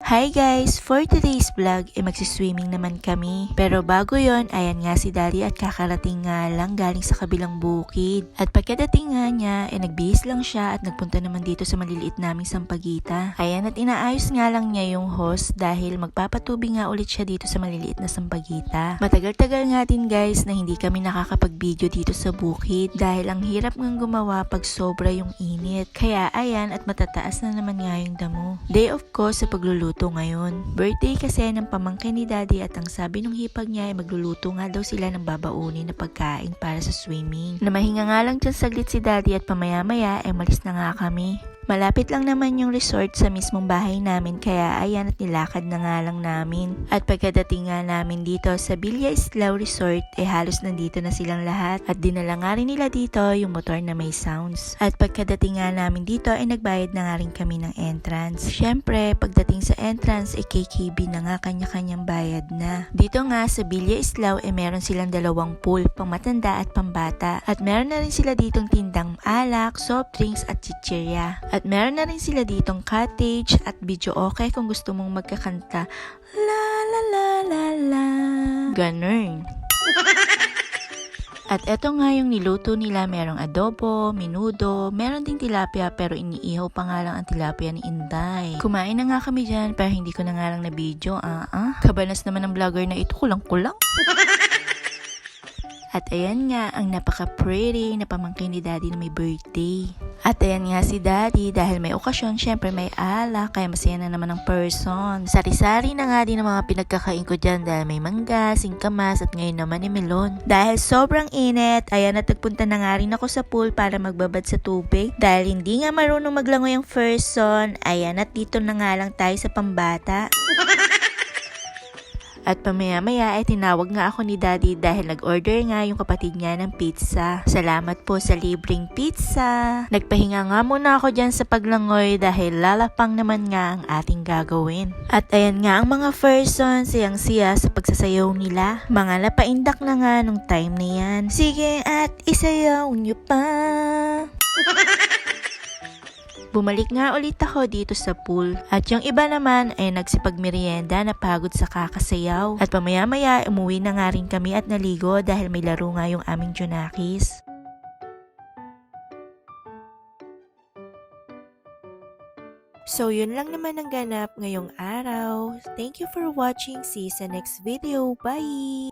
Hi guys! For today's vlog, magsiswimming naman kami. Pero bago yon, ayan nga si Daddy at kakarating nga lang galing sa kabilang bukid. At pagkadating nga niya, nagbihis lang siya at nagpunta naman dito sa maliliit naming sampagita. Ayan, at inaayos nga lang niya yung hose dahil magpapatubig nga ulit siya dito sa maliliit na sampagita. Matagal-tagal nga din guys na hindi kami nakakapag-video dito sa bukid dahil ang hirap ngang gumawa pag sobra yung init. Kaya ayan, at matataas na naman nga yung damo. Day off ko sa pagluluto ngayon. Birthday kasi ng pamangkin ni Daddy at ang sabi nung hipag niya ay magluluto nga daw sila ng babaunin na pagkain para sa swimming. Namahinga nga lang dyan saglit si Daddy at pamaya-maya ay malis na nga kami. Malapit lang naman yung resort sa mismong bahay namin kaya ayan at nilakad na nga lang namin. At pagkadating nga namin dito sa Villa Islao Resort halos nandito na silang lahat at dinala nga rin nila dito yung motor na may sounds. At pagkadating nga namin dito nagbayad na nga rin kami ng entrance. Syempre pagdating sa entrance KKB na nga kanya-kanyang bayad na. Dito nga sa Villa Islao meron silang dalawang pool, pang matanda at pambata. At meron na rin sila ditong tindang alak, soft drinks at chichirya. At meron na rin sila ditong cottage at video okay kung gusto mong magkakanta. La la la la la. Ganun. At eto nga yung niluto nila, merong adobo, menudo, meron ding tilapia pero iniihaw pa nga lang ang tilapia ni Inday. Kumain na nga kami dyan pero hindi ko na nga lang na video. Kabanas naman ng vlogger na ito, kulang-kulang. At ayan nga ang napaka-pretty na pamangkin ni Daddy na may birthday. At ayan nga si Daddy dahil may okasyon, syempre may alak, kaya masaya na naman ang person. Sari-sari na nga din ang mga pinagkakain ko dyan dahil may mangga, singkamas at ngayon naman melon. Dahil sobrang init, ayan at nagpunta na nga rin ako sa pool para magbabad sa tubig. Dahil hindi nga marunong maglangoy ang person, ayan at dito na nga lang tayo sa pambata. At pamaya-maya tinawag nga ako ni Daddy dahil nag-order nga yung kapatid niya ng pizza. Salamat po sa libreng pizza. Nagpahinga nga muna ako dyan sa paglangoy dahil lalapang naman nga ang ating gagawin. At ayan nga ang mga person, siyang-siya sa pagsasayaw nila. Mga napaindak na nga nung time na yan. Sige at isayaw nyo pa. Bumalik nga ulit ako dito sa pool at yung iba naman ay nagsipagmerienda na pagod sa kakasayaw. At pamaya-maya umuwi na nga rin kami at naligo dahil may laro nga yung aming Junakis. So yun lang naman ang ganap ngayong araw. Thank you for watching. See you sa next video. Bye!